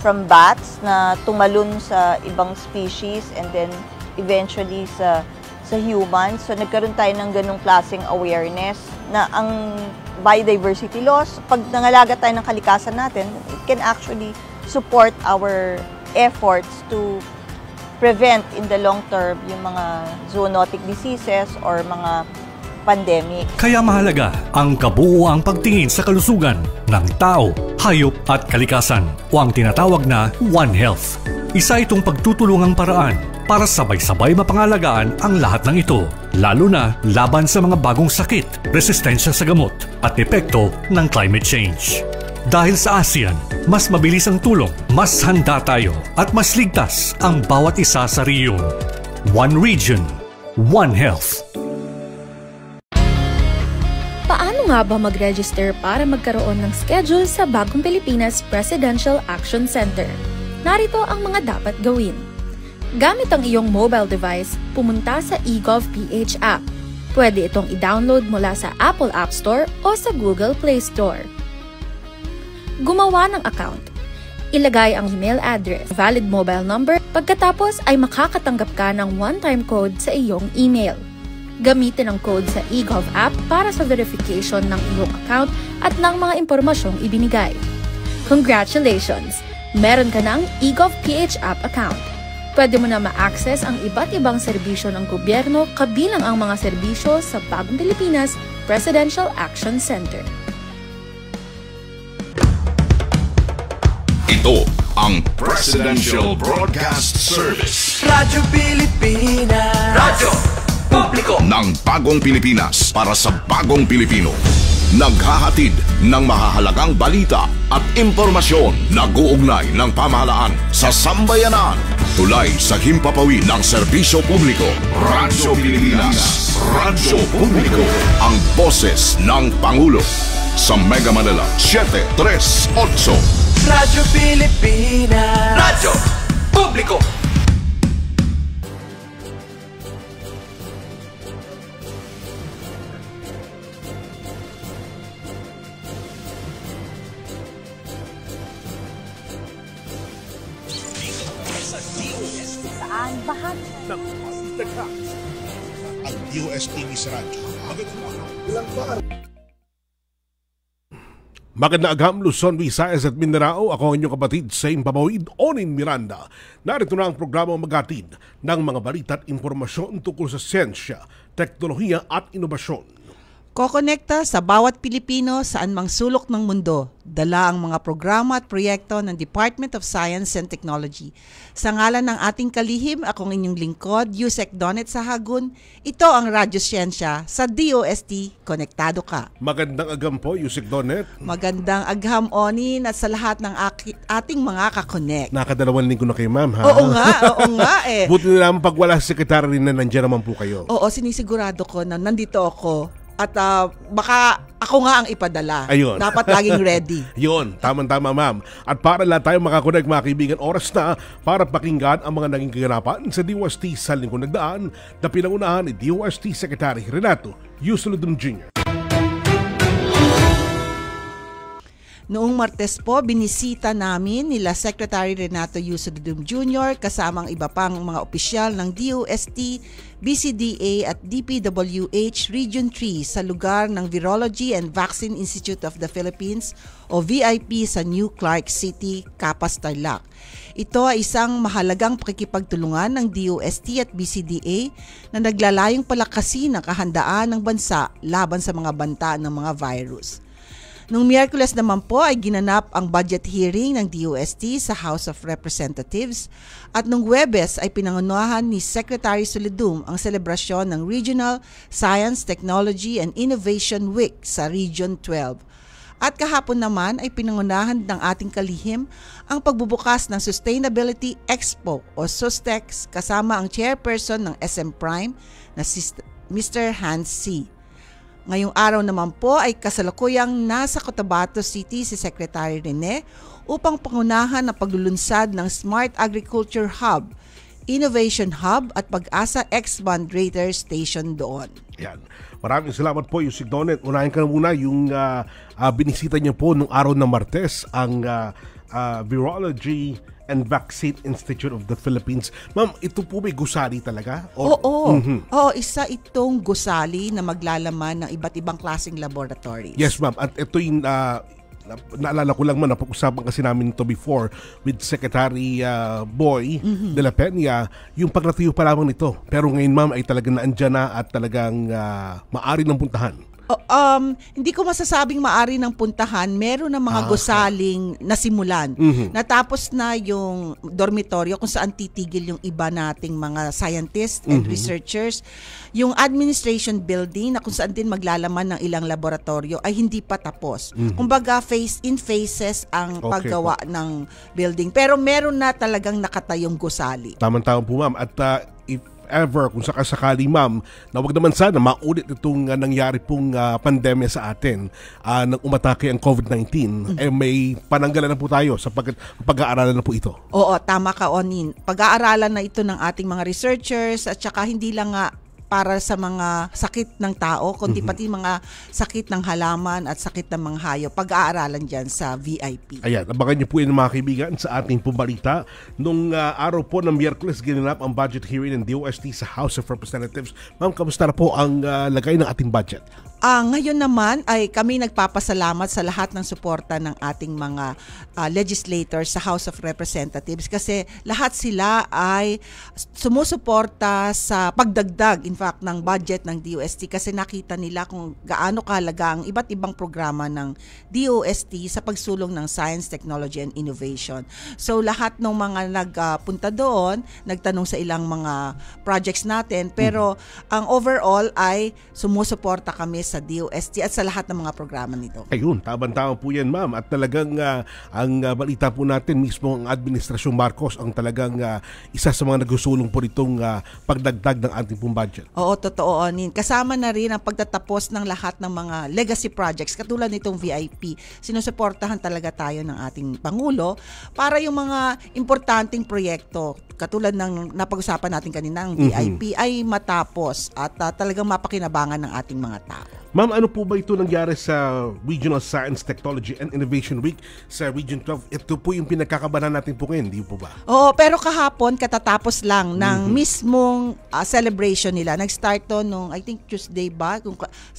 from bats na tumalon sa ibang species and then eventually sa humans. So nagkaroon tayo ng ganung klaseng awareness na ang biodiversity loss, pag nangalaga tayo ng kalikasan natin, it can actually support our efforts to prevent in the long term yung mga zoonotic diseases or mga pandemic. Kaya mahalaga ang kabuuang pagtingin sa kalusugan ng tao, hayop at kalikasan o ang tinatawag na One Health. Isa itong pagtutulungang paraan para sabay-sabay mapangalagaan ang lahat ng ito, lalo na laban sa mga bagong sakit, resistensya sa gamot at epekto ng climate change. Dahil sa ASEAN, mas mabilis ang tulong, mas handa tayo at mas ligtas ang bawat isa sa rehiyon. One Region, One Health. Paano nga ba mag-register para magkaroon ng schedule sa Bagong Pilipinas Presidential Action Center? Narito ang mga dapat gawin. Gamit ang iyong mobile device, pumunta sa eGov.ph app. Pwede itong i-download mula sa Apple App Store o sa Google Play Store. Gumawa ng account. Ilagay ang email address, valid mobile number, pagkatapos ay makakatanggap ka ng one-time code sa iyong email. Gamitin ang code sa eGov app para sa verification ng iyong account at ng mga impormasyong ibinigay. Congratulations! Meron ka ng eGov.ph app account. Pwede mo na ma-access ang iba't ibang serbisyo ng gobyerno kabilang ang mga serbisyo sa Bagong Pilipinas Presidential Action Center. Ito ang Presidential Broadcast Service. Radyo Pilipinas. Radyo Publiko ng Bagong Pilipinas para sa Bagong Pilipino. Naghahatid ng mahahalagang balita at impormasyon na guugnay ng pamahalaan sa sambayanan. Tulay sa himpapawid ng serbisyo publiko. Radyo Pilipinas. Radyo Publiko. Ang boses ng Pangulo. Sa Mega Manila 738. Radyo Pilipinas. Radyo Publiko. Saan bahagi ng pagdagat ang DOST sa radyo. Magandang agam, Luzon, Visayas at Mindanao. Ako ang inyong kapatid sa Impamawid, Onin Miranda. Narito na ang programa magatid ng mga balita at impormasyon tungkol sa siyensya, teknolohiya at inobasyon. Kokonekta sa bawat Pilipino saan mang sulok ng mundo. Dala ang mga programa at proyekto ng Department of Science and Technology. Sa ngalan ng ating kalihim, akong inyong lingkod, Yusek Donet Sahagun. Ito ang Radyo Siyensya sa DOST. Konektado ka. Magandang agam po, Yusek Donet. Magandang agham, Onin, at sa lahat ng ating mga kakonek. Nakadalawang linggo na kayo, ma'am, ha? Oo nga eh. Buti na naman pag wala si sekretary na nandiyan naman po kayo. Oo, sinisigurado ko na nandito ako. At baka ako nga ang ipadala. Ayun. Dapat laging ready. Yun, tamang-tama, ma'am. At para lahat tayo makakonect, mga kaibigan, oras na para pakinggan ang mga naging kaganapan sa DOST sa lingkod nagdaan na pinangunahan ni DOST Secretary Renato Yusolodum Jr. Noong Martes po, binisita namin nila Secretary Renato Yusolodum Jr. kasama ang iba pang mga opisyal ng DOST, BCDA at DPWH Region 3 sa lugar ng Virology and Vaccine Institute of the Philippines o VIP sa New Clark City, Capas, Tarlac. Ito ay isang mahalagang pakikipagtulungan ng DOST at BCDA na naglalayong palakasin ang kahandaan ng bansa laban sa mga banta ng mga virus. Noong Miyerkules naman po ay ginanap ang budget hearing ng DOST sa House of Representatives at noong Huwebes ay pinangunahan ni Secretary Solidum ang selebrasyon ng Regional Science, Technology and Innovation Week sa Region 12. At kahapon naman ay pinangunahan ng ating kalihim ang pagbubukas ng Sustainability Expo o SUSTEX kasama ang chairperson ng SM Prime na Mr. Hans C. Ngayong araw naman po ay kasalukuyang nasa Cotabato City si Secretary Rene upang pangunahan ang paglulunsad ng Smart Agriculture Hub, Innovation Hub at Pag-asa X-Band Radar Station doon. Yan. Maraming salamat po, Yusek Donet. Unahin ka na muna yung binisita niyo po nung araw ng Martes ang Virology and Vaccine Institute of the Philippines. Ma'am, ito po may gusali talaga? Oo. Isa itong gusali na maglalaman ng iba't ibang klaseng laboratories. Yes, ma'am. At ito yung naalala ko lang man, napag-usapan kasi namin ito before with Secretary Boy de la Peña, yung pagnatuyo pa lamang nito. Pero ngayon, ma'am, ay talagang naandyan na at talagang maaari ng puntahan. Hindi ko masasabing maari ng puntahan. Meron ng mga gusaling nasimulan. Natapos na yung dormitoryo kung saan titigil yung iba nating mga scientists and researchers. Yung administration building na kung saan din maglalaman ng ilang laboratorio ay hindi pa tapos. Kumbaga in phases ang paggawa ng building. Pero meron na talagang nakatayong gusali. Tama-tama po, ma'am. At if ever, kung sakasakali, ma'am, na wag naman sana maulit itong nangyari pong pandemya sa atin nang umatake ang COVID-19, may pananggalan na po tayo sa pag-aaralan na po ito. Oo, tama ka, Onin. Pag-aaralan na ito ng ating mga researchers at saka hindi lang nga para sa mga sakit ng tao, kundi pati mga sakit ng halaman at sakit ng mga hayop. Pag-aaralan dyan sa VIP. Ayan, abangan niyo po yun mga kaibigan sa ating pubalita. Nung araw po ng Miyerkules, ginanap ang budget hearing ng DOST sa House of Representatives. Ma'am, kamusta na po ang lagay ng ating budget? Ngayon naman ay kami nagpapasalamat sa lahat ng suporta ng ating mga legislators sa House of Representatives kasi lahat sila ay sumusuporta sa pagdagdag in fact ng budget ng DOST kasi nakita nila kung gaano kahalaga ang iba't ibang programa ng DOST sa pagsulong ng science, technology, and innovation. So lahat ng mga nagpunta doon, nagtanong sa ilang mga projects natin pero ang overall ay sumusuporta kami sa DOST at sa lahat ng mga programa nito. Ayun, tabang-tama po yan, ma'am. At talagang ang balita po natin mismo ang Administrasyong Marcos ang talagang isa sa mga nagsusulong po nitong pagdagdag ng ating pong budget. Oo, totoo, Onin. Kasama na rin ang pagtatapos ng lahat ng mga legacy projects katulad nitong VIP. Sinusuportahan talaga tayo ng ating Pangulo para yung mga importanteng proyekto katulad ng napag-usapan natin kanina ang VIP ay matapos at talagang mapakinabangan ng ating mga tao. Ma'am, ano po ba ito nangyari sa Regional Science, Technology and Innovation Week sa Region 12? Ito po yung pinagkakabalan natin po ngayon, di po ba? Oo, pero kahapon katatapos lang ng mismong celebration nila. Nag-start to nung I think Tuesday ba?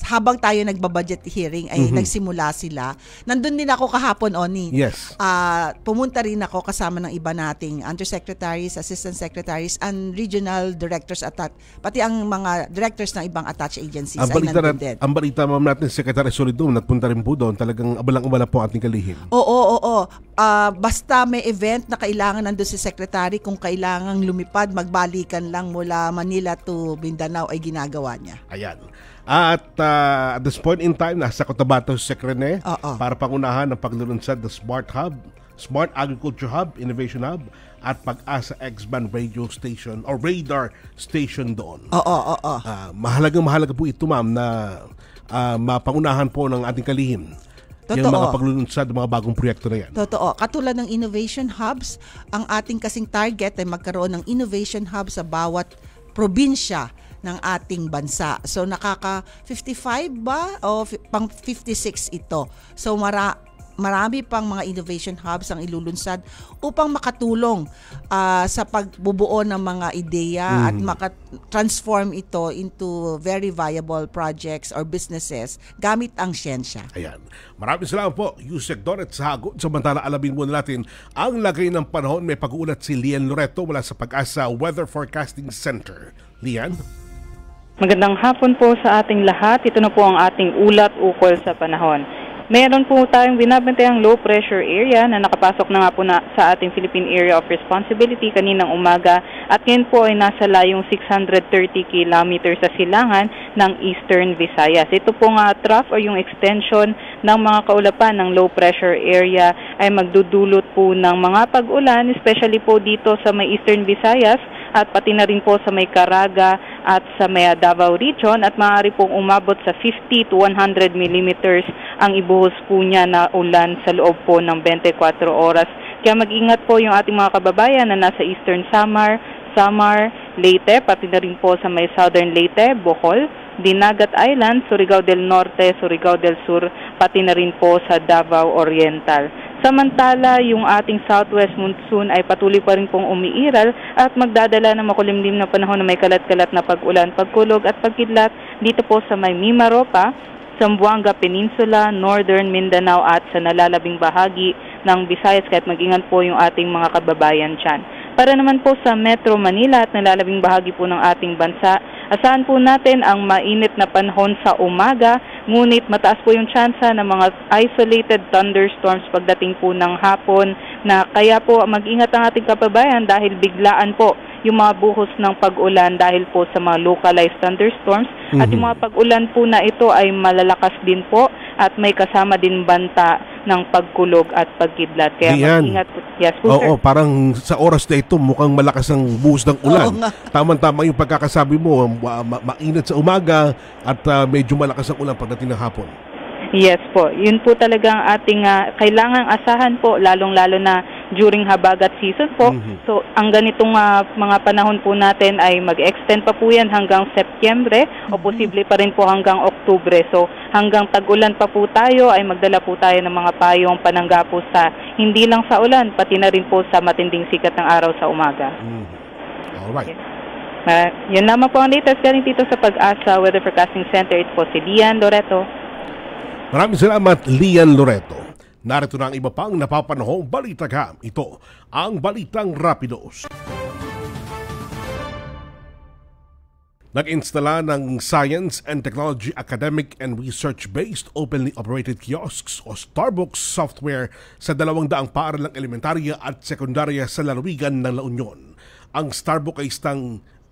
Habang tayo nagbabudget hearing ay nagsimula sila. Nandun din ako kahapon, Oni. Yes. Pumunta rin ako kasama ng iba nating undersecretaries, assistant secretaries, and regional directors at pati ang mga directors ng ibang attached agencies ay nandun din. Ang balita, ma'am, natin, Secretary Solidum, nagpunta rin po doon. Talagang abalang-abala po ating kalihim. Oo. Basta may event na kailangan nandun si Secretary, kung kailangang lumipad, magbalikan lang mula Manila to Mindanao ay ginagawa niya. Ayan. At at this point in time, nasa Cotabato si Secrene para pangunahan ng paglulunsad ng Smart Hub, Smart Agriculture Hub, Innovation Hub, at Pag-asa X-band radio station or radar station doon. Mahalaga po ito, ma'am, na mapangunahan po ng ating kalihim. Totoo. Yung mga paglulunsad, mga bagong proyekto na yan. Totoo. Katulad ng innovation hubs, ang ating kasing target ay magkaroon ng innovation hub sa bawat probinsya ng ating bansa. So nakaka 55 ba o pang 56 ito. So marami pang mga innovation hubs ang ilulunsad upang makatulong sa pagbubuo ng mga ideya at makatransform ito into very viable projects or businesses gamit ang siyensya. Ayan. Maraming salamat po, Yusek Doret Sahagot. Samantala, alamin muna natin ang lagay ng panahon. May pag-uulat si Lian Loreto mula sa Pag-asa Weather Forecasting Center. Lian? Magandang hapon po sa ating lahat. Ito na po ang ating ulat ukol sa panahon. Meron po tayong binabantayang low pressure area na nakapasok na nga po sa ating Philippine Area of Responsibility kaninang umaga at ngayon po ay nasa layong 630 kilometers sa silangan ng Eastern Visayas. Ito po nga trough o yung extension ng mga kaulapan ng low pressure area ay magdudulot po ng mga pag-ulan, especially po dito sa may Eastern Visayas at pati na rin po sa may Caraga at sa may Davao region at maaari pong umabot sa 50 to 100 millimeters ang ibuhos po niya na ulan sa loob po ng 24 oras. Kaya mag-ingat po yung ating mga kababayan na nasa Eastern Samar, Leyte, pati na rin po sa may Southern Leyte, Bohol, Dinagat Island, Surigao del Norte, Surigao del Sur, pati na rin po sa Davao Oriental. Samantala, yung ating southwest monsoon ay patuloy pa rin pong umiiral at magdadala ng makulimlim na panahon na may kalat-kalat na pag-ulan, pagkulog at pagkidlat dito po sa may Mimaropa, Zamboanga Peninsula, Northern Mindanao at sa nalalabing bahagi ng Visayas, kahit mag-ingat po yung ating mga kababayan dyan. Para naman po sa Metro Manila at nalalabing bahagi po ng ating bansa, asahan po natin ang mainit na panahon sa umaga, ngunit mataas po yung tsansa ng mga isolated thunderstorms pagdating po ng hapon, na kaya po mag-ingat ang ating kababayan dahil biglaan po yung mga buhos ng pag-ulan dahil po sa mga localized thunderstorms. At yung mga pag-ulan po na ito ay malalakas din po at may kasama din banta ng pagkulog at pagkidlat. Kaya mag-ingat po. Yes po, sir. Oo, parang sa oras na ito mukhang malakas ang buhos ng ulan. Tama-tama yung pagkakasabi mo, mainit sa umaga at medyo malakas ang ulan pagdating ng hapon. Yes po. Yun po talagang ating kailangang asahan po, lalong-lalo na during habagat season po. So, ang ganitong mga panahon po natin ay mag-extend pa po yan hanggang Setyembre o posible pa rin po hanggang Oktubre. So, hanggang tag-ulan pa po tayo ay magdala po tayo ng mga payong panangga po sa hindi lang sa ulan, pati na rin po sa matinding sikat ng araw sa umaga. Alright. Yun lamang po ang latest galing dito sa Pag-asa Weather Forecasting Center. Ito po si Lian Loreto. Maraming salamat, Lian Loreto. Narito na ang iba pang napapanahong balita. Ito ang Balitang Rapidos. Nag-installa ng Science and Technology Academic and Research-Based Openly Operated Kiosks o Starbucks software sa 200 paaralang elementarya at sekundarya sa lalawigan ng La Union. Ang Starbucks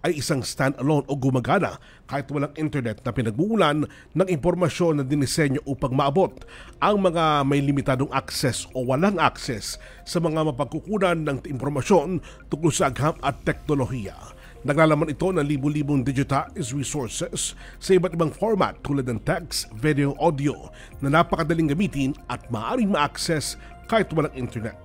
ay isang stand-alone o gumagana kahit walang internet na pinagmumulan ng impormasyon na dinisenyo upang maabot ang mga may limitadong access o walang access sa mga mapagkukunan ng impormasyon tungkol sa agham at teknolohiya. Naglalaman ito ng libu-libong digitized resources sa iba't ibang format tulad ng text, video, audio na napakadaling gamitin at maaaring ma-access kahit walang internet.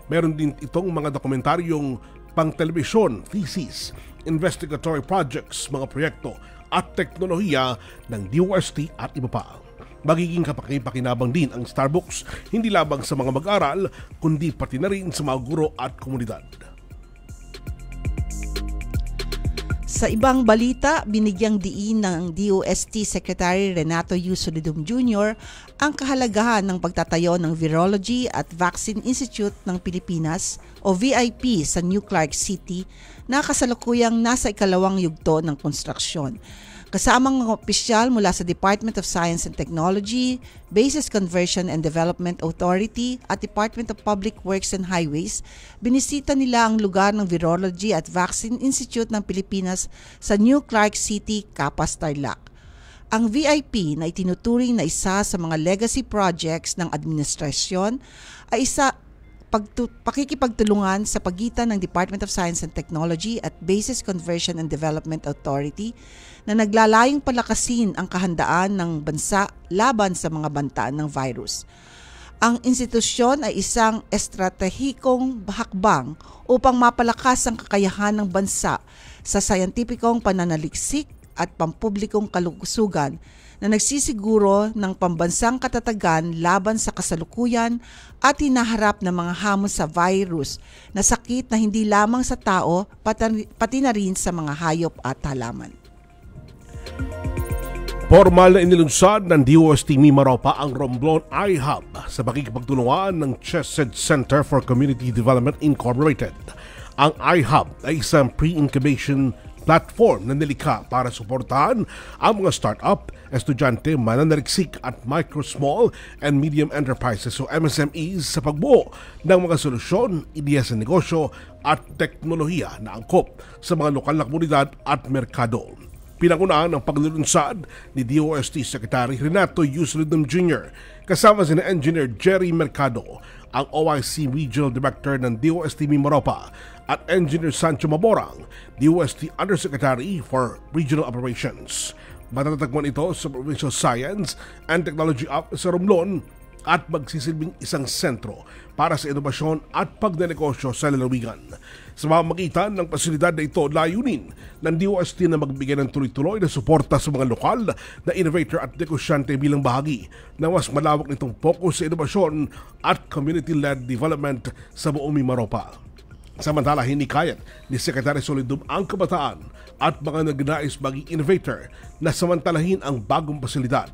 Meron din itong mga dokumentaryong pang-telebisyon, thesis, investigatory projects, mga proyekto at teknolohiya ng DOST at iba pa. Magiging kapaki-pakinabang din ang Starbucks hindi lamang sa mga mag-aral kundi pati na rin sa mga guro at komunidad. Sa ibang balita, binigyang diin ng DOST Secretary Renato U. Solidum Jr. ang kahalagahan ng pagtatayo ng Virology at Vaccine Institute ng Pilipinas o VIP sa New Clark City na kasalukuyang nasa ikalawang yugto ng konstruksyon. Kasamang mga opisyal mula sa Department of Science and Technology, Bases Conversion and Development Authority at Department of Public Works and Highways, binisita nila ang lugar ng Virology at Vaccine Institute ng Pilipinas sa New Clark City, Capas, Tarlac. Ang VIP na itinuturing na isa sa mga legacy projects ng administrasyon ay pakikipagtulungan sa pagitan ng Department of Science and Technology at Bases Conversion and Development Authority na naglalayong palakasin ang kahandaan ng bansa laban sa mga banta ng virus. Ang institusyon ay isang estratehikong hakbang upang mapalakas ang kakayahan ng bansa sa sayantipikong pananaliksik at pampublikong kalusugan na nagsisiguro ng pambansang katatagan laban sa kasalukuyan at hinaharap ng mga hamon sa virus na sakit na hindi lamang sa tao pati na rin sa mga hayop at halaman. Formal na inilunsad ng DOST Mimaropa ang Romblon iHub sa pakikipagtulungan ng Chesed Center for Community Development Incorporated. Ang iHub ay isang pre-incubation platform na nilikha para suportahan ang mga startup, estudyante, mananaliksik at micro, small and medium enterprises o MSMEs sa pagbuo ng mga solusyon, ideya sa negosyo at teknolohiya na angkop sa mga lokal na komunidad at merkado. Pinangunahan ng paglulunsad ni DOST Secretary Renato U. Solidum Jr. kasama si Engineer Jerry Mercado, ang OIC Regional Director ng DOST Mimaropa at Engineer Sancho Maborang, DOST Undersecretary for Regional Operations. Matatagpuan ito sa Provincial Science and Technology Office sa Romblon at magsisilbing isang sentro para sa inobasyon at pagnenegosyo sa lalawigan. Sa pamamagitan ng pasilidad na ito, layunin ng DOST na magbigay ng tuloy-tuloy na suporta sa mga lokal na innovator at negosyante bilang bahagi na mas malawak nitong focus sa inobasyon at community-led development sa buong Mimaropa. Samantala, hinikayat ni Secretary Solidum ang kabataan at mga nagnais maging innovator na samantalahin ang bagong pasilidad.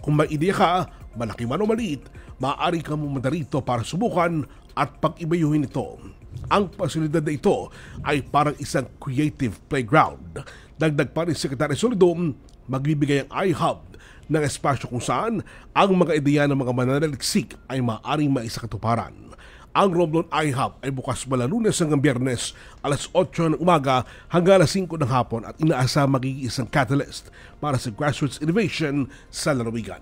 Kung may ideya ka, malaki man o maliit, maaari kang pumunta rito para subukan at pag-ibayuhin ito. Ang pasilidad na ito ay parang isang creative playground. Dagdag pa ni Secretary Solidum, magbibigay ang iHub ng espasyo kung saan ang mga ideya ng mga mananaliksik ay maaaring maisakatuparan. Ang Romblon iHub ay bukas mula Lunes hanggang Biyernes, alas 8 ng umaga hanggang alas 5 ng hapon at inaasa magiging isang catalyst para sa grassroots innovation sa lalawigan.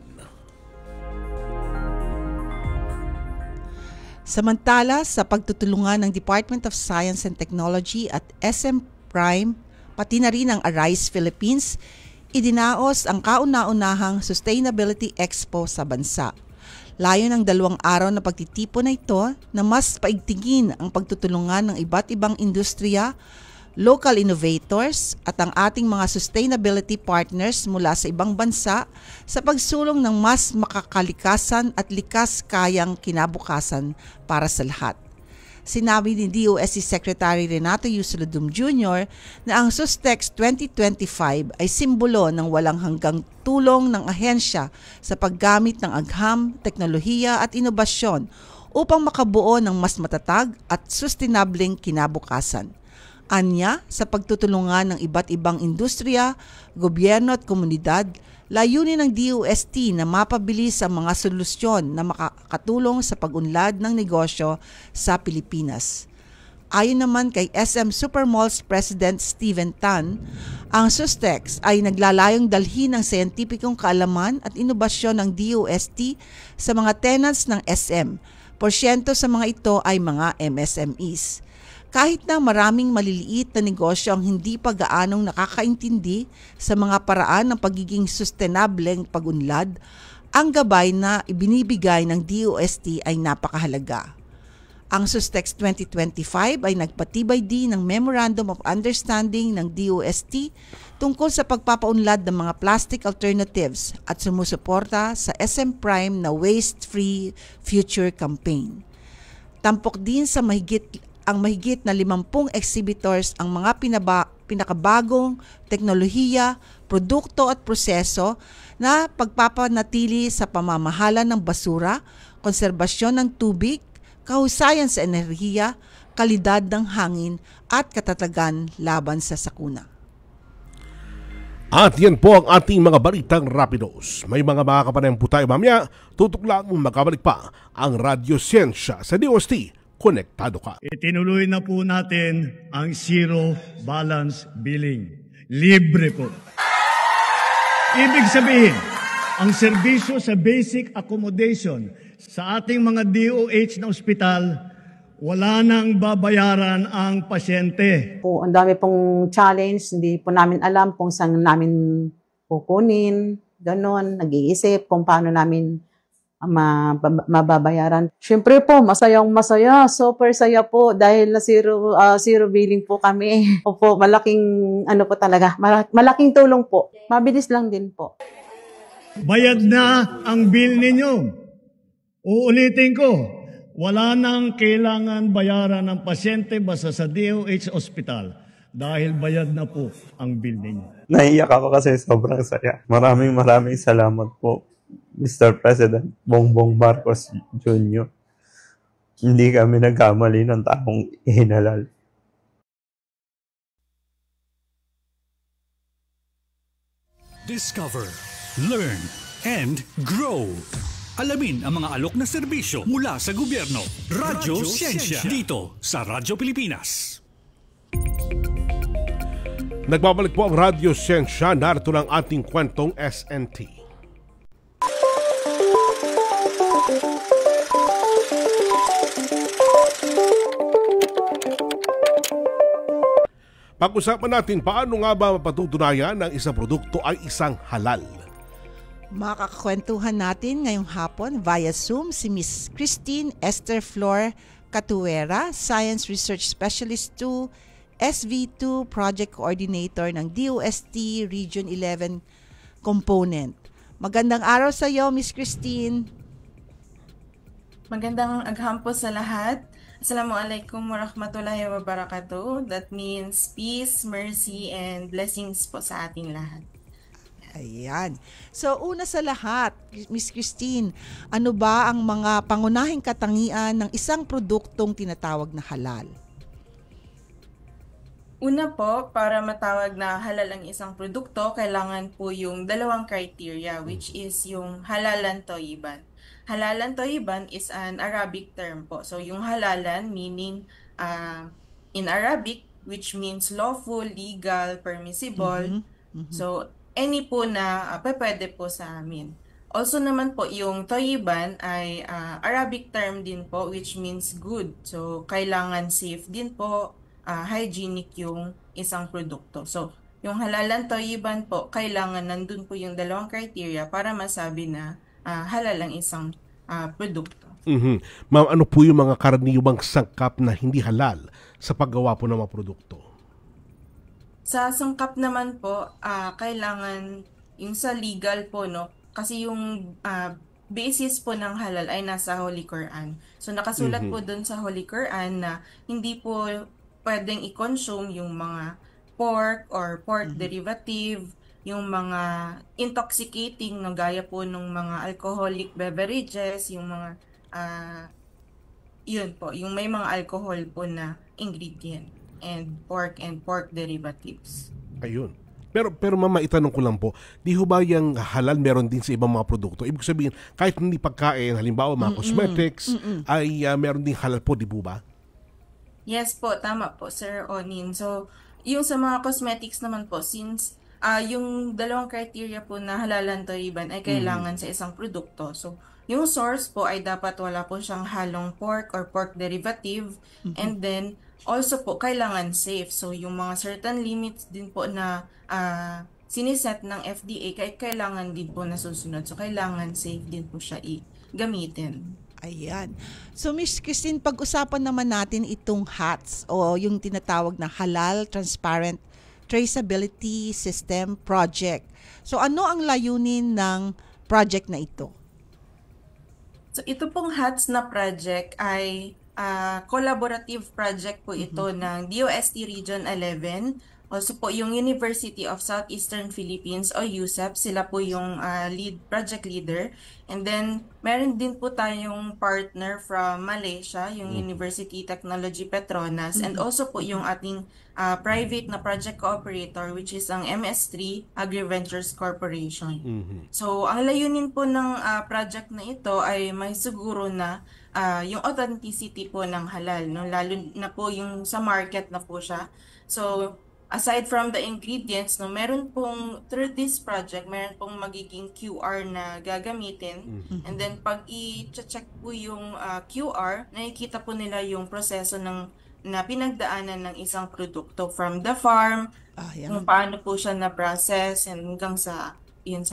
Samantala, sa pagtutulungan ng Department of Science and Technology at SM Prime, pati na rin ang Arise Philippines, idinaos ang kauna-unahang Sustainability Expo sa bansa. Layo ng 2 araw na pagtitipon na ito na mas paigtingin ang pagtutulungan ng iba't ibang industriya, local innovators at ang ating mga sustainability partners mula sa ibang bansa sa pagsulong ng mas makakalikasan at likas kayang kinabukasan para sa lahat. Sinabi ni DOST Secretary Renato Yusolodum Jr. na ang SUSTEX 2025 ay simbolo ng walang hanggang tulong ng ahensya sa paggamit ng agham, teknolohiya at inobasyon upang makabuo ng mas matatag at sustainableng kinabukasan. Anya, sa pagtutulungan ng iba't ibang industriya, gobyerno at komunidad, layunin ng DOST na mapabilis ang mga solusyon na makakatulong sa pag-unlad ng negosyo sa Pilipinas. Ayon naman kay SM Supermalls President Steven Tan, ang SUSTEX ay naglalayong dalhin ng siyentipikong kaalaman at inobasyon ng DOST sa mga tenants ng SM. Porsyento sa mga ito ay mga MSMEs. Kahit na maraming maliliit na negosyo ang hindi pa gaanong nakakaintindi sa mga paraan ng pagiging sustainableng pag-unlad, ang gabay na ibinibigay ng DOST ay napakahalaga. Ang SUSTEX 2025 ay nagpatibay din ng Memorandum of Understanding ng DOST tungkol sa pagpapaunlad ng mga plastic alternatives at sumusuporta sa SM Prime na Waste-Free Future Campaign. Tampok din sa mahigit na 50 exhibitors ang mga pinakabagong teknolohiya, produkto at proseso na pagpapanatili sa pamamahala ng basura, konserbasyon ng tubig, kahusayan sa enerhiya, kalidad ng hangin at katatagan laban sa sakuna. At yan po ang ating mga balitang rapidos. May mga makakapanayan po tayo mamaya. Tutok lang magkabalik pa ang Radyo Siyensya sa DOST. Konektado ka. Itinuloy na po natin ang zero balance billing. Libre po. Ibig sabihin, ang serbisyo sa basic accommodation sa ating mga DOH na ospital, wala nang babayaran ang pasyente. Po, ang dami pong challenge, hindi po namin alam kung saan namin kukunin, ganon, nag-iisip kung paano namin mababayaran. Siyempre po, masaya, super saya po dahil na zero billing po kami. Opo, malaking po talaga, malaking tulong po. Mabilis lang din po. Bayad na ang bill ninyo. Uulitin ko, wala nang kailangan bayaran ng pasyente basta sa DOH Hospital dahil bayad na po ang bill ninyo. Naiiyak ako kasi sobrang saya. Maraming salamat po, Mr. President Bongbong Marcos Jr. Hindi kami nagkamali ng taong ihinalal. Discover, learn, and grow. Alamin ang mga alok na serbisyo mula sa gobyerno. Radyo Siyensya. Dito sa Radyo Pilipinas. Nagbabalik po ang Radyo Siyensya. Narito ng ating kwentong SNT. Pag-usapan natin paano nga ba mapatutunayan na isang produkto ay isang halal. Makakakwentuhan natin ngayong hapon via Zoom si Miss Christine Esther Flor Catuera, Science Research Specialist 2, SV2 Project Coordinator ng DOST Region 11 Component. Magandang araw sa iyo, Miss Christine. Magandang agham po sa lahat. Assalamualaikum warahmatullahi wabarakatuh. That means peace, mercy, and blessings po sa ating lahat. Ayan. So, una sa lahat, Miss Christine, ano ba ang mga pangunahing katangian ng isang produktong tinatawag na halal? Una po, para matawag na halal ang isang produkto, kailangan po yung dalawang criteria, which is yung halalan toyiban. Halalan toyiban is an Arabic term po. So, yung halalan meaning in Arabic, which means lawful, legal, permissible. So, any po na pwede po sa amin. Also naman po, yung toyiban ay Arabic term din po, which means good. So, kailangan safe din po, hygienic yung isang produkto. So, yung halalan toyiban po, kailangan nandun po yung dalawang criteria para masabi na halal ang isang produkto. Ma'am, ano po yung mga karaniwang sangkap na hindi halal sa paggawa po ng mga produkto? Sa sangkap naman po, kailangan yung sa legal po, no? Kasi yung basis po ng halal ay nasa Holy Quran. So nakasulat po dun sa Holy Quran na hindi po pwedeng i-consume yung mga pork or pork derivative, yung mga intoxicating, no, gaya po ng mga alcoholic beverages, yung mga yun po, yung may mga alcohol po na ingredient and pork derivatives. Ayun. Pero mama, itanong ko lang po, di ho ba yung halal meron din sa ibang mga produkto? Ibig sabihin, kahit hindi pagkain, halimbawa mga cosmetics, ay meron din halal po, di po ba? Yes po, tama po, Sir Onin. So, yung sa mga cosmetics naman po, since yung dalawang criteria po na halalan toyiban ay kailangan sa isang produkto. So, yung source po ay dapat wala po siyang halong pork or pork derivative, and then also po, kailangan safe. So, yung mga certain limits din po na siniset ng FDA, kailangan din po nasusunod. So, kailangan safe din po siya gamitin. Ayan. So, Miss Christine, pag-usapan naman natin itong HATS o yung tinatawag na Halal Transparent Traceability System Project. So, ano ang layunin ng project na ito? So, ito pong HATS na project ay collaborative project po ito ng DOST Region 11. Also po yung University of Southeastern Philippines o USEP, sila po yung project leader. And then meron din po tayong partner from Malaysia, yung University Technology Petronas, and also po yung ating private na project cooperator, which is ang MS3 AgriVentures Corporation. So ang layunin po ng project na ito ay may siguro na yung authenticity po ng halal, no? Lalo na po yung sa market na po siya. So, aside from the ingredients, no, meron pong, through this project, meron pong magiging QR na gagamitin. And then, pag i-check po yung QR, nakikita po nila yung proseso na pinagdaanan ng isang produkto from the farm, kung paano po siya na-process, hanggang sa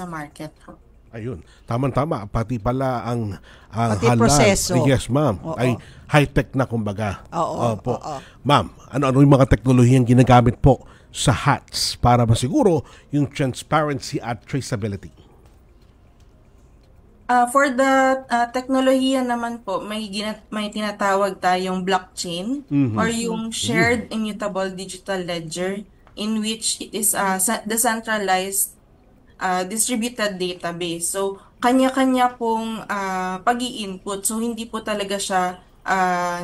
market po. Ayun, tama-tama. Pati pala ang pati halal. Proseso. Yes, ma'am. Oo. Ay high-tech na kumbaga. Oo. Ma'am, ano yung mga teknolohiyang ginagamit po sa HATS para masiguro yung transparency at traceability? For the teknolohiya naman po, may tinatawag tayong blockchain or yung shared immutable digital ledger, in which it is decentralized distributed database. So, kanya-kanya pong pag-i-input. So, hindi po talaga siya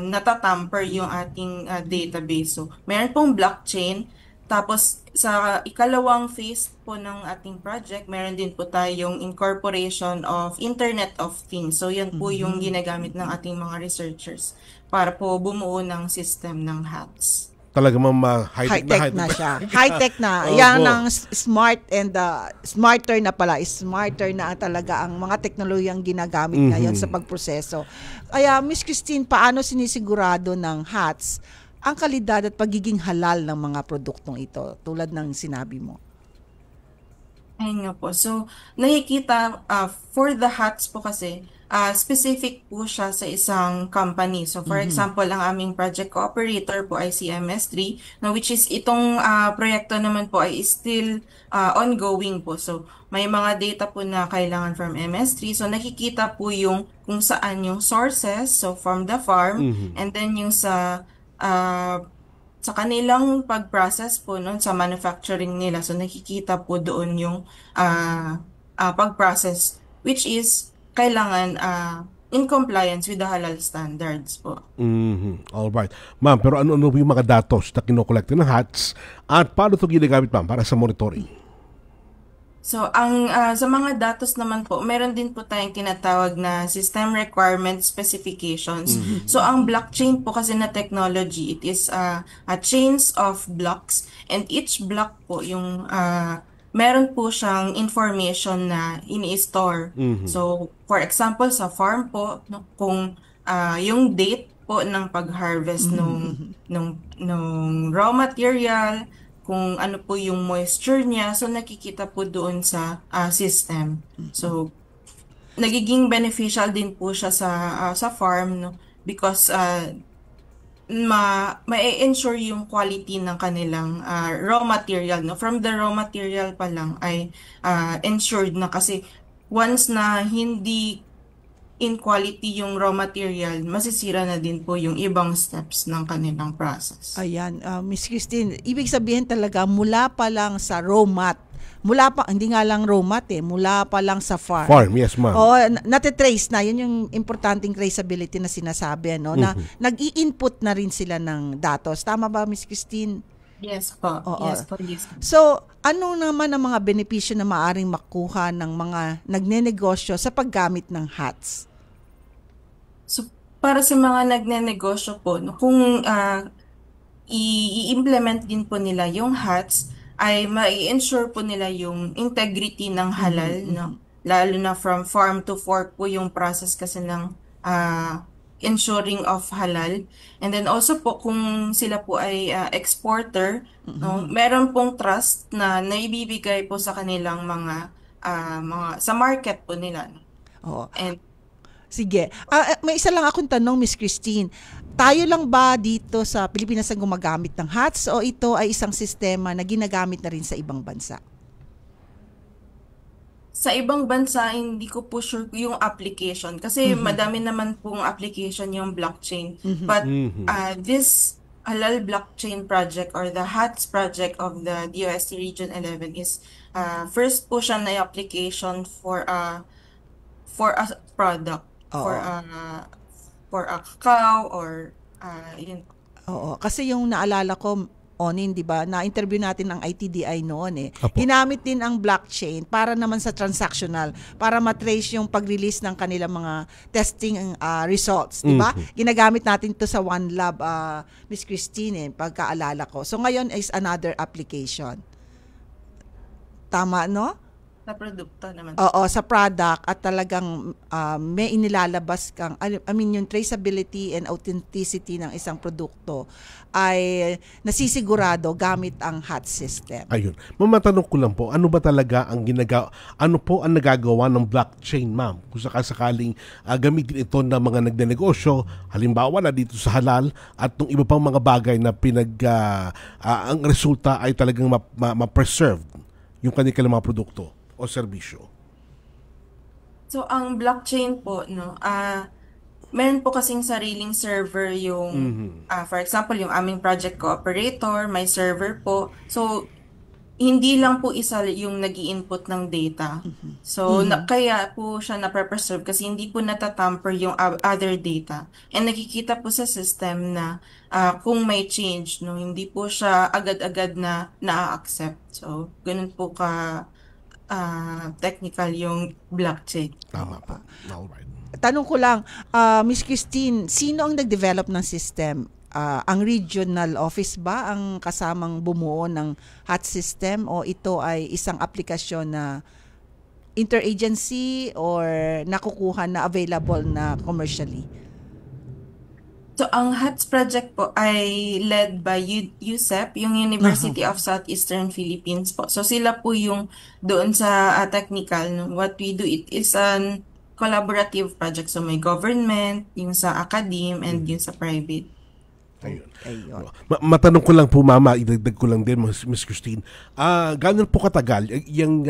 natatamper yung ating database. So, meron pong blockchain. Tapos, sa ikalawang phase po ng ating project, meron din po tayong incorporation of Internet of Things. So, yan po yung ginagamit ng ating mga researchers para po bumuo ng system ng HATS. Talaga high-tech na siya. High-tech na. Yan ang smart and smarter na pala. Smarter na talaga ang mga teknolohiyang ginagamit ngayon sa pagproseso. Kaya, Miss Christine, paano sinisigurado ng HATS ang kalidad at pagiging halal ng mga produktong ito, tulad ng sinabi mo? Ayun nga po. So, nakikita, for the hats po kasi, specific po siya sa isang company. So, for example, ang aming project cooperator po ay si MS3, na which is itong proyekto naman po ay still ongoing po. So, may mga data po na kailangan from MS3. So, nakikita po yung kung saan yung sources, so from the farm, and then yung sa kanilang pag-process po nun sa manufacturing nila. So nakikita po doon yung pag-process which is kailangan in compliance with the halal standards po. Alright. Ma'am, pero ano yung mga datos na kinokolekta ng hats at paano ito ginagamit, ma'am, para sa monitoring? So, sa mga datos naman po, meron din po tayong tinatawag na System Requirement Specifications. So, ang blockchain po kasi na technology, it is a chains of blocks, and each block po yung meron po siyang information na ini-store. So, for example, sa farm po, kung yung date po ng pag-harvest nung raw material, kung ano po yung moisture niya, so nakikita po doon sa system. So nagiging beneficial din po siya sa farm, no, because ma-ensure yung quality ng kanilang raw material, no. From the raw material pa lang ay ensured na, kasi once na hindi in quality yung raw material, masisira na din po yung ibang steps ng kanilang process. Ayan, Miss Christine, ibig sabihin talaga mula pa lang sa raw mat, hindi nga lang raw mat mula pa lang sa farm. Farm, yes ma'am. Oo, natitrace na, yun yung importanteng traceability na sinasabi, no? Na nag-i-input na rin sila ng datos. Tama ba, Miss Christine? Yes po. Oo. Yes po. Yes. So, ano naman ang mga benepisyo na maaring makuha ng mga nagnenegosyo sa paggamit ng hats? So, para sa mga nagnenegosyo po, no, kung i-implement din po nila yung hats, ay ma-ensure po nila yung integrity ng halal, no? Lalo na from farm to fork po yung process kasi ng ensuring of halal. And then also po, kung sila po ay exporter, no, meron pong trust na naibibigay po sa kanilang mga sa market po nila. No? Oo. And sige. May isa lang akong tanong, Miss Christine. Tayo lang ba dito sa Pilipinas ang gumagamit ng hats, o ito ay isang sistema na ginagamit na rin sa ibang bansa? Sa ibang bansa, hindi ko po sure yung application. Kasi madami naman pong application yung blockchain. But this halal blockchain project or the HATS project of the DOST Region 11 is first po siya na application for a product. For a cow or yun. Oo, kasi yung naalala ko, Onin, di ba, na-interview natin ang ITDI noon Apo. Ginamit din ang blockchain para naman sa transactional, para matrace yung pag-release ng kanilang mga testing results, di ba? Ginagamit natin to sa OneLab, Miss Christine, pagkaalala ko. So ngayon is another application. Tama, no? Sa produkto naman. Oo, sa product, at talagang may inilalabas kang, yung traceability and authenticity ng isang produkto ay nasisigurado gamit ang HATS system. Ayun. Mamatanong ko lang po, ano ba talaga ang ano po ang nagagawa ng blockchain, ma'am? Kung sakaling gamitin ito ng mga nagnenegosyo, halimbawa na dito sa halal, at ng iba pang mga bagay na ang resulta ay talagang ma-preserve yung kanilang mga produkto o serbisyo. So, ang blockchain po, no, meron po kasing sariling server yung, for example, yung aming project cooperator, may server po. So, hindi lang po isa yung nag-i-input ng data. So, kaya po siya na-preserve kasi hindi po natatamper yung other data. And nakikita po sa system na kung may change, no, hindi po siya agad-agad na na-accept. So, ganun po technical yung blockchain. Tama pa. Alright. Tanong ko lang, Miss Christine, sino ang nag-develop ng system? Ang regional office ba ang kasamang bumuo ng HATS system, o ito ay isang aplikasyon na interagency or nakukuha na available na commercially? So, ang HATS project po ay led by USEP, yung University of Southeastern Philippines po. So, sila po yung doon sa technical. No? What we do, it is an collaborative project. So, may government, yung sa academe, and yung sa private. Ayun. Matanong ko lang po, Mama, idagdag ko lang din, Miss Christine. Gano'n po katagal yung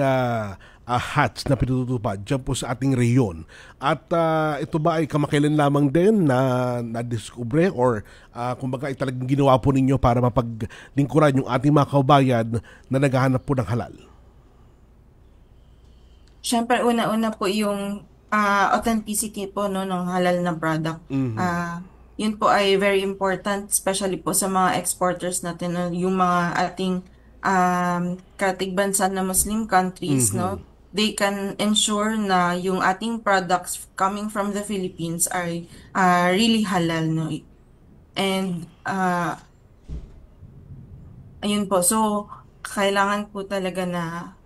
HATS na pinututupad dyan po sa ating reyon? At ito ba ay kamakailan lamang din na nadiskubre or kumbaga ay talagang ginawa po ninyo para mapaglingkuran yung ating mga kaubayan na naghahanap po ng halal? Siyempre, una-una po yung authenticity po no, ng halal na product. Yun po ay very important, especially po sa mga exporters natin, no, yung mga ating katigbansa na Muslim countries, no? They can ensure na yung ating products coming from the Philippines are really halal, no? And ayun po, so kailangan po talaga na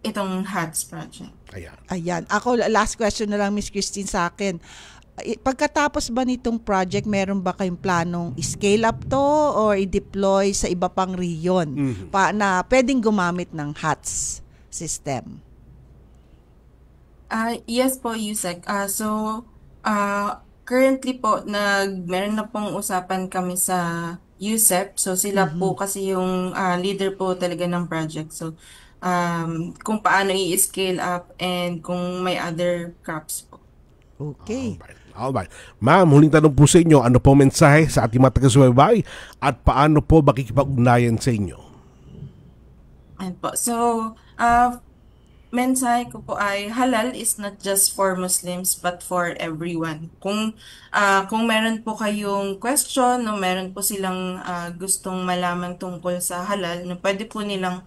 itong HATS project. Ayan. Ako, last question na lang, Miss Christine, sa akin. Pagkatapos ba nitong project, meron ba kayong planong scale up to or i-deploy sa iba pang region na pwedeng gumamit ng HATS system? Yes po, Yusek. Currently po, meron na pong usapan kami sa USEP. So, sila po kasi yung leader po talaga ng project. So, kung paano i-scale up and kung may other crops po. Okay. Alright. Ma'am, huling tanong po sa inyo, ano po mensahe sa ating mga taga-subaybay at paano po makikipag-ugnayan sa inyo? Ayan po. So, mensahe ko po ay halal is not just for Muslims but for everyone. Kung meron po kayong question, no, meron po silang gustong malaman tungkol sa halal, no, pwede po nilang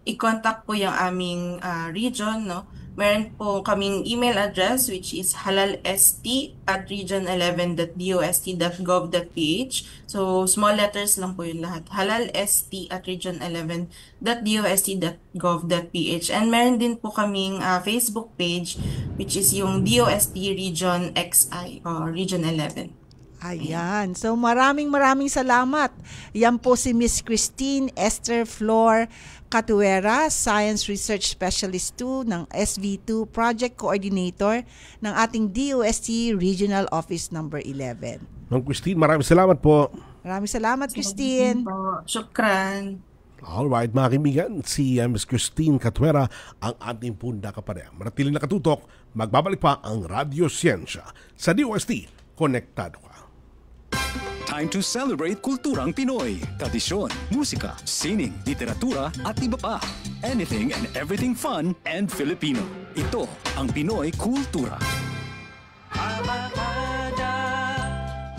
i-contact po yung aming region, no. Meron po kaming email address which is halalst@region11.dost.gov.ph. So, small letters lang po yung lahat. halalst@region11.dost.gov.ph. And meron din po kaming Facebook page which is yung DOST Region XI or Region 11. Ayan. So maraming salamat. Yan po si Miss Christine Esther Flor Catuera, Science Research Specialist 2 ng SV2 Project Coordinator ng ating DOST Regional Office number 11. Ma'am Christine, maraming salamat po. Maraming salamat, Christine. Shukran. Alright, mga kaibigan, si Ms. Christine Catuera ang ating punda kapareha. Manatiling nakatutok, magbabalik pa ang Radyo Siyensya sa DOST. Konektado ka. Time to celebrate kulturang Pinoy. Tradisyon, musika, sining, literatura at iba pa. Anything and everything fun and Filipino. Ito ang Pinoy Kultura.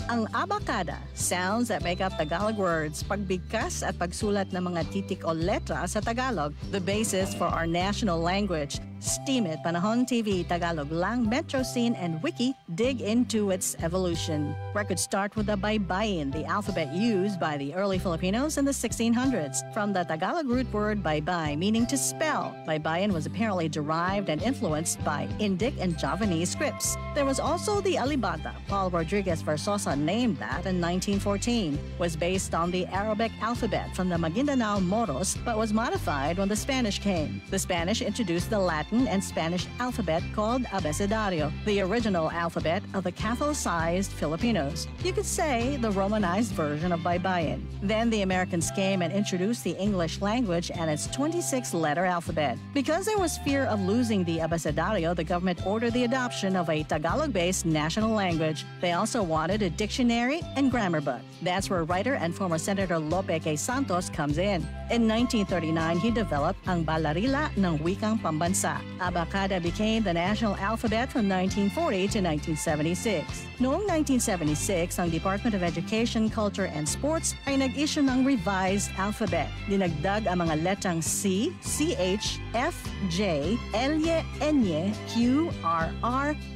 Ang abakada, sounds that make up Tagalog words, pagbigkas at pagsulat ng mga titik o letra sa Tagalog, the basis for our national language. Steam It, Panahon TV, Tagalog Lang, Metro Scene, and Wiki dig into its evolution. Records start with the baybayin, the alphabet used by the early Filipinos in the 1600s. From the Tagalog root word baybay, meaning to spell, baybayin was apparently derived and influenced by Indic and Javanese scripts. There was also the alibata. Paul Rodriguez Versosa named that in 1914. Was based on the Arabic alphabet from the Maguindanao Moros, but was modified when the Spanish came. The Spanish introduced the Latin and Spanish alphabet called abecedario, the original alphabet of the Catholicized Filipinos. You could say the Romanized version of baybayin. Then the Americans came and introduced the English language and its 26-letter alphabet. Because there was fear of losing the abecedario, the government ordered the adoption of a Tagalog-based national language. They also wanted a dictionary and grammar book. That's where writer and former Senator Lope K. Santos comes in. In 1939, he developed ang Balarila ng Wikang Pambansa. Abacada became the national alphabet from 1940 to 1976. Noong 1976, ang Department of Education, Culture, and Sports ay nag-issue ng revised alphabet. Dinagdag ang mga letrang C, CH, F, J, L, N, Q, R,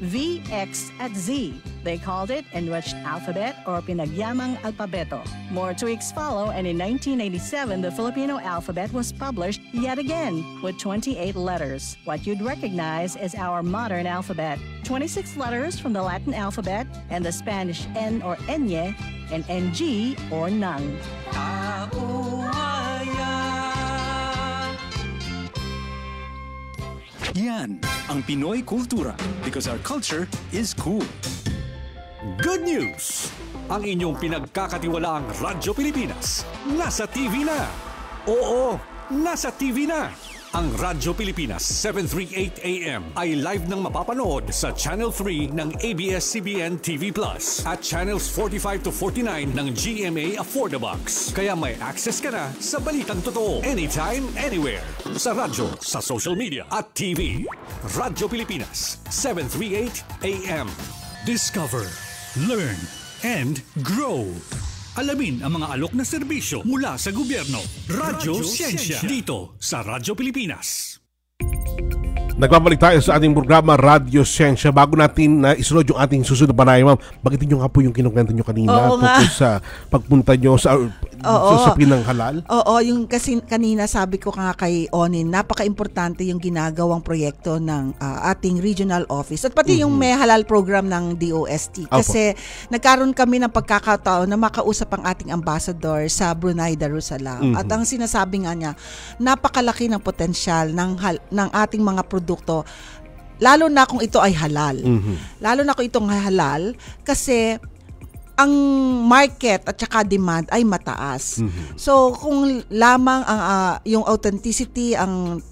V, X, at Z. They called it Enriched Alphabet or Pinagyamang Alpabeto. More tweaks follow, and in 1987, the Filipino alphabet was published yet again with 28 letters. What you'd recognize is our modern alphabet. 26 letters from the Latin alphabet and the Spanish N or Enye and NG or Nang. Yan ang Pinoy kultura because our culture is cool. Good news! Ang inyong pinagkakatiwalaang Radyo Pilipinas nasa TV na. Oo, nasa TV na. Ang Radyo Pilipinas 738 AM ay live nang mapapanood sa Channel 3 ng ABS-CBN TV Plus at Channels 45 to 49 ng GMA Affordabox. Kaya may access ka na sa balitang totoo anytime, anywhere. Sa radyo, sa social media at TV. Radyo Pilipinas 738 AM. Discover, learn, and grow. Alamin ang mga alok na serbisyo mula sa gobyerno. Radyo Siyensya. Dito sa Radyo Pilipinas. Nagbabalik tayo sa ating programa Radyo Siyensya. Bago natin isunod yung ating susunod na panay, ma'am, bagitin nyo nga po yung kinukwento nyo kanina tungkol sa pagpunta nyo sa Pinang Halal. Oo, yung kasi kanina sabi ko nga kay Onin, napaka-importante yung ginagawang proyekto ng ating regional office at pati yung may halal program ng DOST. Kasi nagkaroon kami ng pagkakataon na makausap ang ating ambassador sa Brunei Darussalam. At ang sinasabi nga niya, napakalaki ng potensyal ng ating mga produkto, lalo na kung ito ay halal. Lalo na kung itong halal kasi ang market at saka demand ay mataas. So kung lamang ang yung authenticity, ang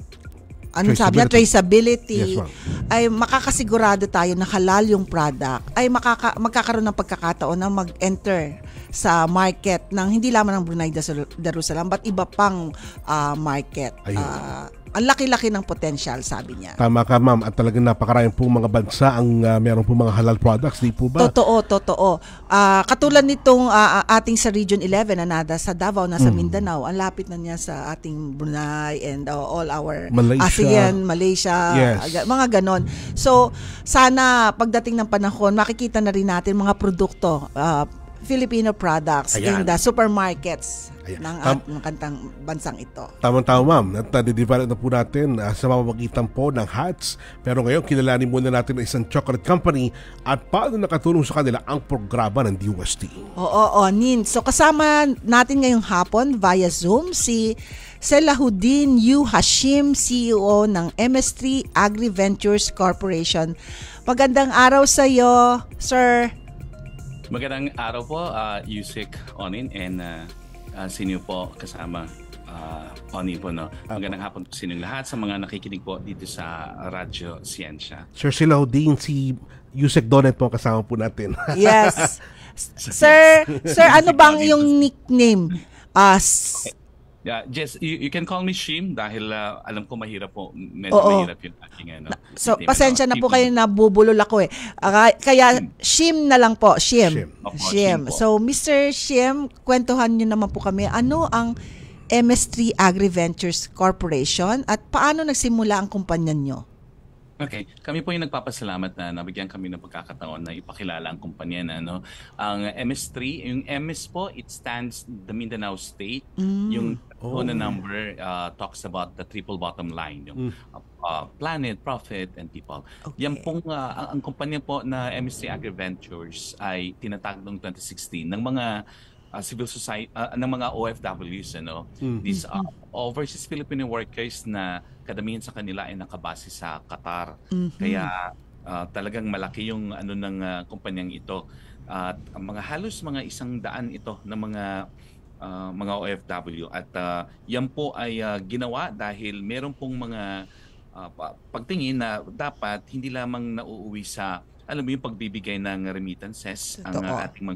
sabi na traceability, ay makakasigurado tayo na halal yung product, ay magkakaroon ng pagkakataon na mag-enter sa market ng hindi lamang ng Brunei Darussalam but iba pang market. Ang laki-laki ng potential, sabi niya. Tama ka, ma'am. At talagang napakaraming po mga bansa ang meron po mga halal products, di po ba? Totoo. Katulad nitong ating sa Region 11 na nada sa Davao, nasa Mindanao, ang lapit na niya sa ating Brunei and all our ASEAN, Malaysia, mga ganon. So, sana pagdating ng panahon, makikita na rin natin mga produkto, Filipino products in the supermarkets ng kantang bansang ito. Tama-tama, ma'am. At nadidevelop na po natin sa mamamagitan po ng hats. Pero ngayon, kilalanin muna natin ang isang chocolate company at paano nakatulong sa kanila ang programa ng DOST. Oo, Nin. So kasama natin ngayong hapon via Zoom si Selahuddin U. Hashim, CEO ng MS3 Agri-Ventures Corporation. Magandang araw sa iyo, sir. Magandang araw po, Yusek Onin and sinyo po kasama Onin po. No? Magandang hapon po sinyong lahat sa mga nakikinig po dito sa Radyo Siyensya. Sir Selahuddin, si Yusek Donet po kasama po natin. Yes. Sir, ano bang yung nickname? Yeah, just you can call me Shim dahil alam ko mahirap po, medyo mahirap yung aking So pasensya na po kayo, nabubulol ako kaya Shim na lang po, Shim. So Mr. Shim, kwentuhan niyo naman po kami, ano ang MS3 Agri-Ventures Corporation at paano nagsimula ang kumpanya niyo? Okay, kami po yung nagpapasalamat na nabigyan kami ng pagkakataon na ipakilala ang kumpanya na ang MS3, yung MS po, it stands the Mindanao State. Yung na number talks about the triple bottom line, yung planet, profit, and people. Yan pong ang kumpanya po na MS3 Agri-Ventures ay tinatag noong 2016 ng mga civil society, ng mga OFWs, these overseas Filipino workers na kadamihan sa kanila ay nakabase sa Qatar. Kaya talagang malaki yung ng kumpanyang ito. At halos mga 100 ito ng mga OFW. At yan po ay ginawa dahil meron pong mga pagtingin na dapat hindi lamang nauuwi sa yung pagbibigay ng remittances ang ating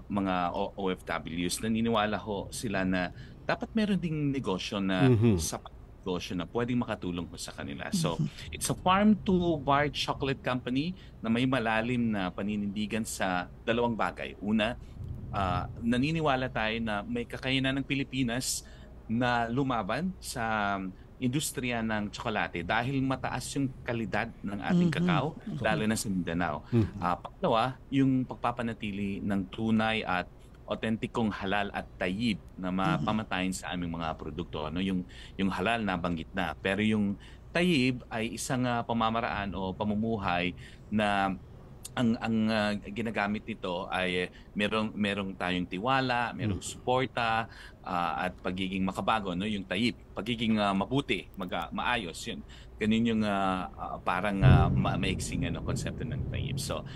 mga OFWs. Naniniwala ho sila na dapat meron ding negosyo na sapat negosyo na pwedeng makatulong ho sa kanila. So, it's a farm-to-bar chocolate company na may malalim na paninindigan sa dalawang bagay. Una, naniniwala tayo na may kakayanan ng Pilipinas na lumaban sa industriya ng tsokolate dahil mataas yung kalidad ng ating kakao, lalo na sa Mindanao. Pangalawa, yung pagpapanatili ng tunay at autentikong halal at tayyib na mapamatayin sa aming mga produkto. Yung halal na banggit na. Pero yung tayyib ay isang pamamaraan o pamumuhay na ang ginagamit nito ay merong tayong tiwala, merong suporta at pagiging makabago, yung tayyib, pagiging mabuti, maayos, yun. Ganun yung parang maiksing konsepto ng tayyib. So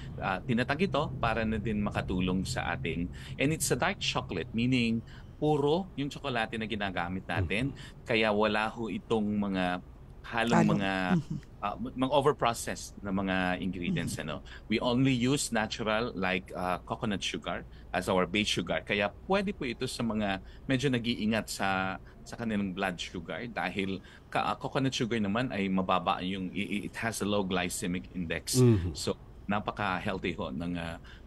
tinatag ito para na din makatulong sa ating, and it's a dark chocolate, meaning puro yung tsokolate na ginagamit natin, kaya wala ho itong mga halong mga overprocessed na mga ingredients. We only use natural like coconut sugar as our base sugar. Kaya pwede po ito sa mga medyo nag-iingat sa kanilang blood sugar dahil coconut sugar naman ay mababa it has a low glycemic index. So napaka-healthy ho ng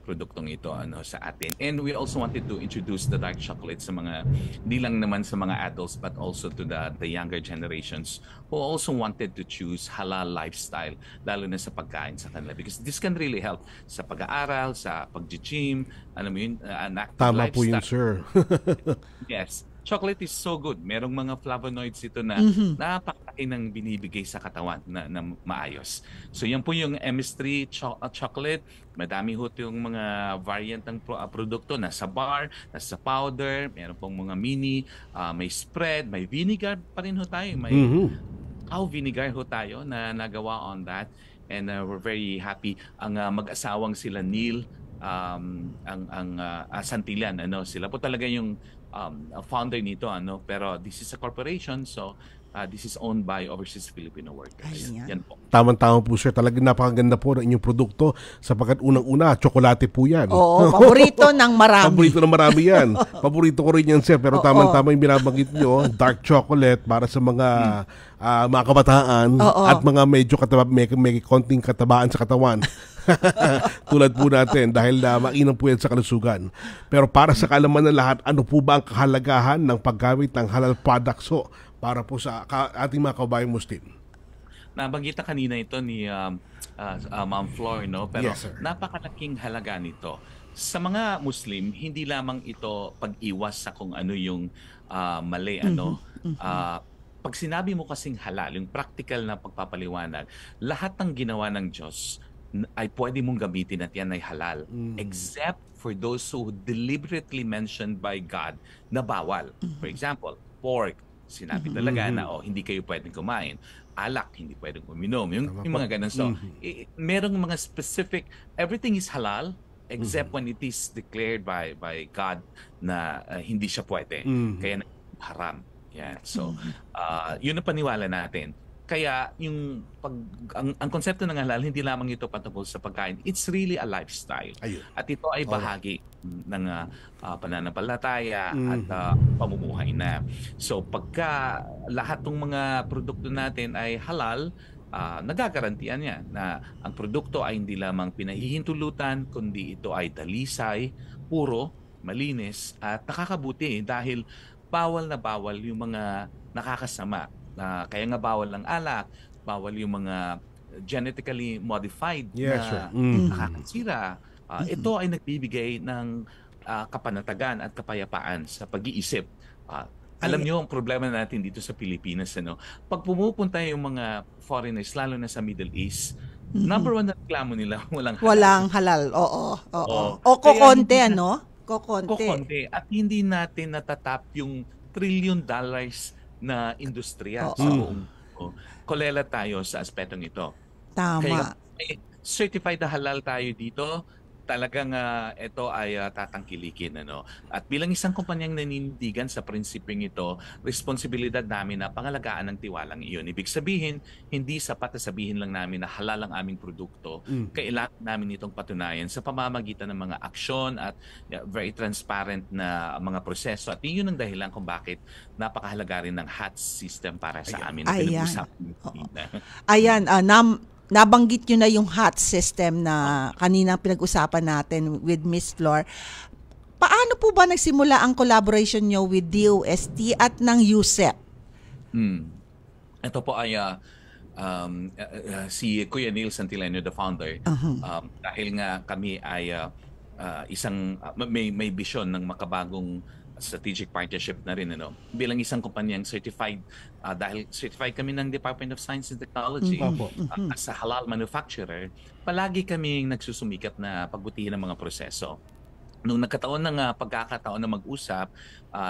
produktong ito sa atin. And we also wanted to introduce the dark chocolate sa mga, hindi lang naman sa mga adults but also to the younger generations who also wanted to choose halal lifestyle, lalo na sa pagkain sa kanila. Because this can really help sa pag-aaral, sa pag-gym, an active Tama lifestyle. po yun, sir. Yes. Chocolate is so good. Merong mga flavonoids ito na napakalaki ng binibigay sa katawan na maayos. So yan po yung MS3 chocolate. Madami ho yung mga variant ng produkto. Nasa bar, nasa powder, meron pong mga mini, may spread, may vinegar pa rin ho tayo. May vinegar ho tayo na nagawa on that. And we're very happy. Ang mag-asawang sila Neil, ang Santillan, sila po talaga yung founder nito, pero this is a corporation, so this is owned by Overseas Filipino Workers. Yan po. Tama-tama po, sir. Talagang napakaganda po ng inyong produkto sapagkat unang-una, tsokolate po yan. Oo, paborito ng marami. Paborito ng marami yan. Paborito ko rin yan, sir. Pero tama-tama yung binabanggit nyo, dark chocolate para sa mga mga kabataan at mga medyo may konting katabaan sa katawan. Tulad po natin dahil mainam po yan sa kalusugan. Pero para sa kaalaman ng lahat, ano po ba ang kahalagahan ng paggamit ng halal products para po sa ating mga kabayang Muslim? Nabanggit na kanina ito ni Ma'am Flor, pero yes, napakalaking halaga nito. Sa mga Muslim, hindi lamang ito pag-iwas sa kung ano yung mali. Pag sinabi mo kasing halal, yung practical na pagpapaliwanag, lahat ng ginawa ng Diyos ay pwede mong gamitin at yan ay halal. Except for those who deliberately mentioned by God na bawal. For example, pork, sinabi talaga na hindi kayo pwedeng kumain. Alak, hindi pwedeng uminom. Yung mga ganun. So, merong mga specific, everything is halal except when it is declared by God na hindi siya pwede. Kaya haram. Yeah. So, yun ang paniwala natin. Kaya yung ang konsepto ng halal, hindi lamang ito patungkol sa pagkain. It's really a lifestyle. Ayun. At ito ay bahagi ng pananampalataya at pamumuhay na. So pagka lahat ng mga produkto natin ay halal, nagagarantiyan niya na ang produkto ay hindi lamang pinahihintulutan, kundi ito ay dalisay, puro, malinis at nakakabuti dahil bawal na bawal yung mga nakakasama. Kaya nga bawal ng alak, bawal yung mga genetically modified na nakakasira. Ito ay nagbibigay ng kapanatagan at kapayapaan sa pag-iisip. Alam niyo ang problema natin dito sa Pilipinas, pag pumupunta yung mga foreigners, lalo na sa Middle East, number one na reklamo nila, walang halal. Oo. O kokonte, Kokonte. At hindi natin natatap yung $1 trillion na industriya sa buong kolela tayo sa aspetong ito. Tama. Kaya certified na halal tayo dito, talagang ito ay tatangkilikin. At bilang isang kumpanyang nanindigan sa prinsipyong ito, responsibilidad namin na pangalagaan ng tiwalang iyon. Ibig sabihin, hindi sapat na sabihin lang namin na halal ang aming produkto. Kailangan namin itong patunayan sa pamamagitan ng mga aksyon at very transparent na mga proseso. At yun ang dahilan kung bakit napakahalaga rin ng HATS system para sa amin. Ayan, nabanggit nyo na yung HATS system na kanina pinag-usapan natin with Miss Flor. Paano po ba nagsimula ang collaboration nyo with DOST at ng USEP? ito po ay si Kuya Neil Santileño, the founder. Dahil nga kami ay may vision ng makabagong strategic partnership na rin, bilang isang kumpanyang certified, dahil certified kami ng Department of Science and Technology as a halal manufacturer, palagi kaming nagsusumikap na pagbutihin ang mga proseso. Nung nagkataon ng pagkakataon na mag-usap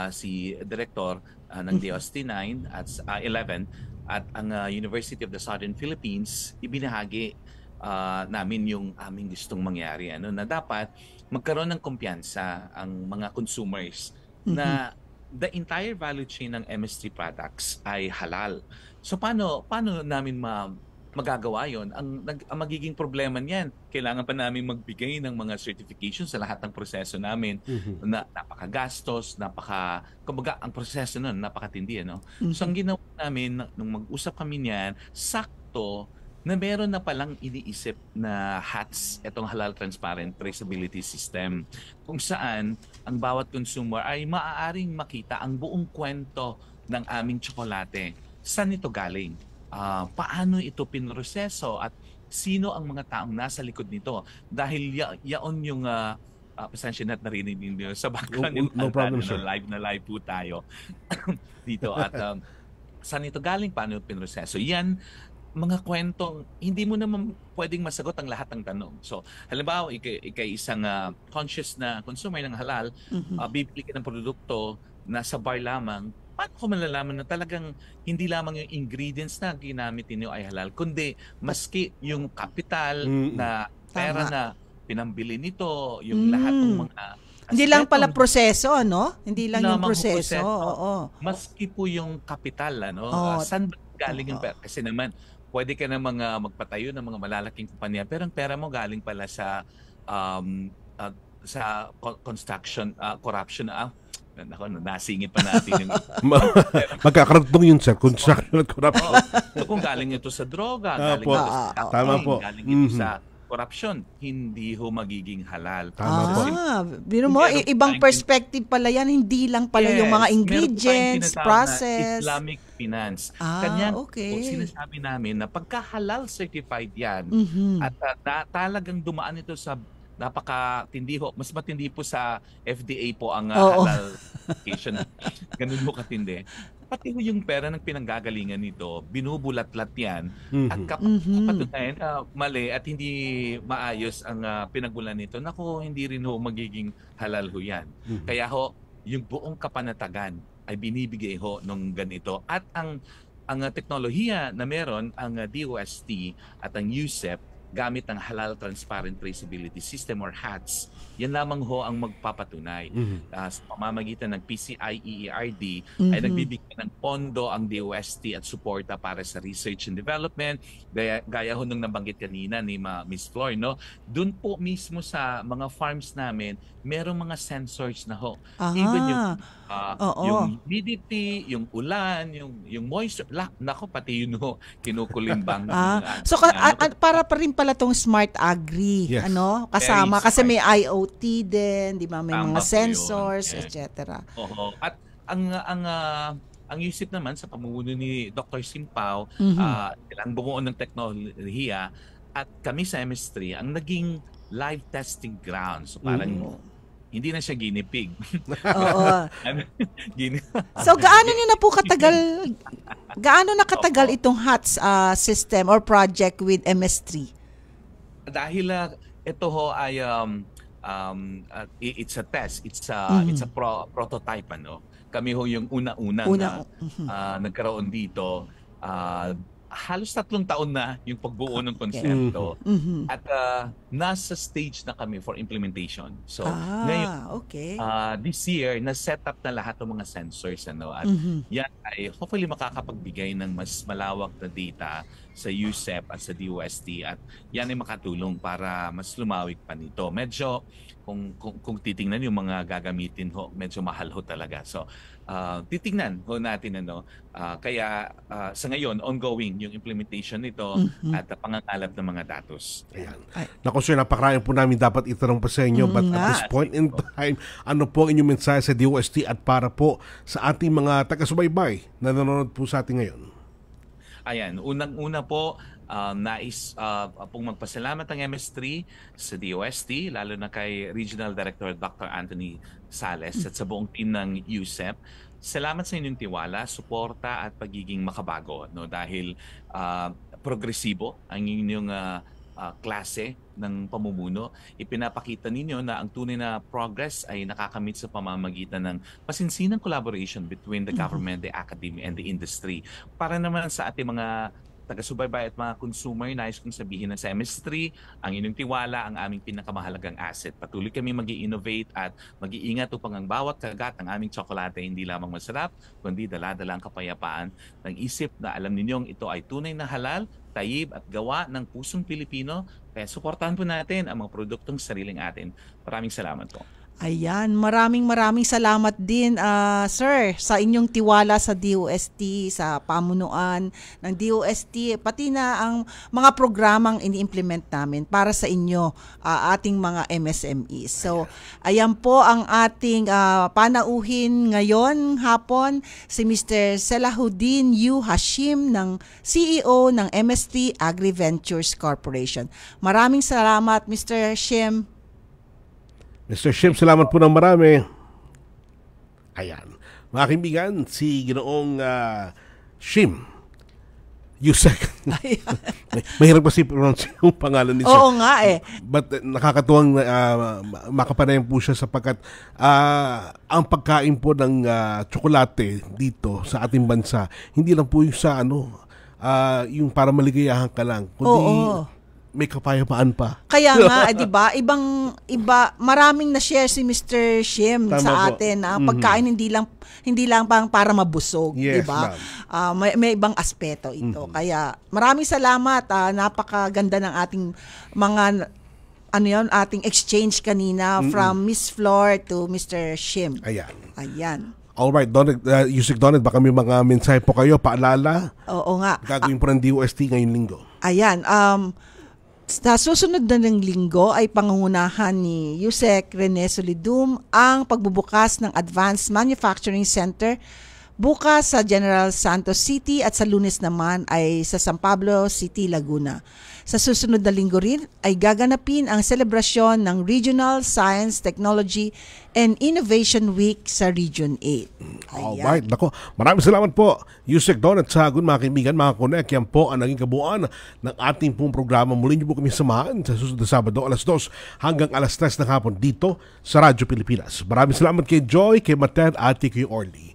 si Director ng DOST-9 at 11 at ang University of the Southern Philippines, ibinahagi namin yung aming gustong mangyari, na dapat magkaroon ng kumpiyansa ang mga consumers na the entire value chain ng MS3 products ay halal. So paano namin magagawa yon? Ang magiging problema niyan, kailangan pa namin magbigay ng mga certifications sa lahat ng proseso namin na napakagastos, kumbaga ang proseso nun napakatindi, So ang ginawa namin nung mag-usap kami niyan, sakto na meron na palang iniisip na HATS, itong Halal Transparent Traceability System, kung saan ang bawat consumer ay maaaring makita ang buong kwento ng aming tsokolate. Saan ito galing? Paano ito pinroseso? At sino ang mga taong nasa likod nito? Dahil yaon yung pasensya na't narinig niyo sa background. No problem, sir. Live po tayo dito. At saan ito galing? Paano pinroseso? Yan, mga kwentong hindi mo naman pwedeng masagot ang lahat ng tanong. So, halimbawa, ikay isang conscious na consumer ng halal, bibili ka ng produkto na sa bar lamang, paano ko malalaman na talagang hindi lamang yung ingredients na ginamit niyo ay halal, kundi maski yung kapital na pera na pinambili nito, yung lahat ng mga hindi lang pala proseso, Hindi lang yung proseso. Maski po yung kapital, saan galing yung pera? Kasi naman, pwede ka na magpatayo ng mga malalaking kumpanya, pero ang pera mo galing pala sa construction, corruption. Nasingit pa natin yung magkakaragtong yun, sir, construction at corruption. Kung galing ito sa droga, galing ito sa tama po. Galing ito sa corruption, hindi ho magiging halal. Biro mo, ibang perspective pala yan, hindi lang pala yung mga ingredients, process. Islamic finance. Kanya sinasabi namin na pagka halal certified yan, at talagang dumaan ito sa napakatindi ho, mas matindi po sa FDA po ang halal certification. Ganun ho katindi. Pati yung pera ng pinanggagalingan nito, binubulat-lat yan. At kapatunayan mali at hindi maayos ang pinagbulan nito, naku, hindi rin ho magiging halal ho yan. Kaya ho, yung buong kapanatagan ay binibigay ho nung ganito. At ang teknolohiya na meron, ang DOST at ang USEP, gamit ng Halal Transparent Traceability System or HATS, yan lamang ho ang magpapatunay. Sa pamamagitan ng PCI-EERD ay nagbibigay ng pondo ang DOST at suporta para sa research and development. Gaya ho nung nabanggit kanina ni Ms. Flor, doon po mismo sa mga farms namin, merong mga sensors na ho. Even yung humidity, yung ulan, yung moisture, nako pati yun ho, kinukulimbang. So para pa rin pala tong smart agri, kasama kasi may IoT din, di ba? May mga sensors, etc. At ang isip naman sa pamumuno ni Dr. Simpao, ang bumuo ng teknolohiya at kami sa MS3 ang naging live testing ground. So parang hindi na siya guinea pig. So gaano na katagal itong HATS system or project with MS3? Dahil ito ho ay it's a test, it's a prototype, Kami ho yung una-una na nagkaroon dito. Halos 3 taon na yung pagbuo ng konsepto. At nasa stage na kami for implementation. So ngayon, this year, na-set up na lahat ng mga sensors. At yan ay hopefully makakapagbigay ng mas malawak na data sa USEP at sa DOST. At yan ay makatulong para mas lumawig pa nito. Medyo, kung titingnan yung mga gagamitin ho, medyo mahal ho talaga. So, titingnan ho natin kaya sa ngayon ongoing yung implementation nito at pangangalap ng mga datos. Naku sir, napakarami po namin dapat itanong pa sa inyo, but at this point in time, ano po ang inyong mensahe sa DOST at para po sa ating mga taga-subaybay na nanonood po sa atin ngayon? Ayan, unang-una po, nais pong magpasalamat ang MS3 sa DOST, lalo na kay Regional Director Dr. Anthony Sales at sa buong team ng USEP. Salamat sa inyong tiwala, suporta at pagiging makabago, no? Dahil progresibo ang inyong klase ng pamumuno. Ipinapakita ninyo na ang tunay na progress ay nakakamit sa pamamagitan ng masinsinang collaboration between the government, the academy, and the industry. Para naman sa ating mga taga-subaybay at mga consumer, nais kong sabihin na sa MS3, ang inyong tiwala ang aming pinakamahalagang asset. Patuloy kami mag-i-innovate at mag-iingat upang ang bawat kagat ng aming tsokolate hindi lamang masarap, kundi dala-dala ang kapayapaan ng isip na alam ninyong ito ay tunay na halal, tayib at gawa ng pusong Pilipino. Kaya suportahan po natin ang mga produktong sariling atin. Maraming salamat po. Ayan, maraming salamat din, sir, sa inyong tiwala sa DOST, sa pamunuan ng DOST, pati na ang mga programang ini-implement namin para sa inyo, ating mga MSMEs. So, ayan po ang ating panauhin ngayon hapon, si Mr. Selahuddin U. Hashim, ng CEO ng MS3 Agri-Ventures Corporation. Maraming salamat, Mr. Hashim. Mr. Shim, salamat po ng marami. Ayan. Mga kaibigan, si Ginoong Shim Yusek. Mahirap kasi pronounce yung pangalan ni Sir. Oo nga eh. But nakakatuwang makapanayan po siya sapagkat ang pagkain po ng tsokolate dito sa ating bansa, hindi lang po yung sa yung para maligayahan ka lang, kundi may kapayapaan pa. Kaya nga, 'di ba? Maraming na-share si Mr. Shim sa atin. Pagkain hindi lang pang para mabusog, 'di ba? May ibang aspeto ito. Kaya maraming salamat. Napakaganda ng ating mga ating exchange kanina from Miss Flor to Mr. Shim. Ayan. Alright, Yusek Donald, baka may mga mensahe po kayo, paalala? Oo nga. Gagawin po ng DOST ngayong linggo. Ayan. Sa susunod na ng linggo ay pangungunahan ni Yusek Rene Solidum ang pagbubukas ng Advanced Manufacturing Center bukas sa General Santos City at sa Lunes naman ay sa San Pablo City, Laguna. Sa susunod na linggo rin ay gaganapin ang selebrasyon ng Regional Science, Technology, and Innovation Week sa Region 8. Alright, nako. Maraming salamat po, Yusek Don at Sagun, mga kaibigan, mga Connect. Yan po ang naging kabuuan ng ating pong programa. Muli niyo po kami samahan sa susunod na Sabado, alas 2 hanggang alas 3 ng hapon dito sa Radyo Pilipinas. Maraming salamat kay Joy, kay Maten, at kay Orly.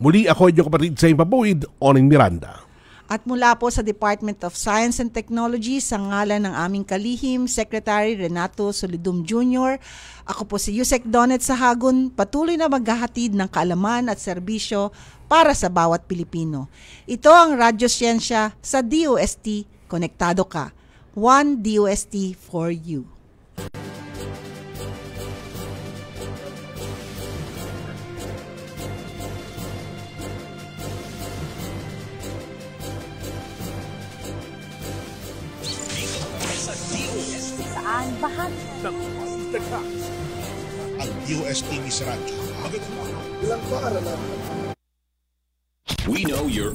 Muli ako inyong kapatid sa Impabuid, Oning Miranda. At mula po sa Department of Science and Technology, sa ngalan ng aming kalihim, Secretary Renato Solidum Jr., ako po si Yusek Donet Sahagun, patuloy na maghahatid ng kaalaman at serbisyo para sa bawat Pilipino. Ito ang Radyo Siyensya sa DOST, Konektado Ka. One DOST for you. Bahagi ng ang DOST sa radyo. We know you're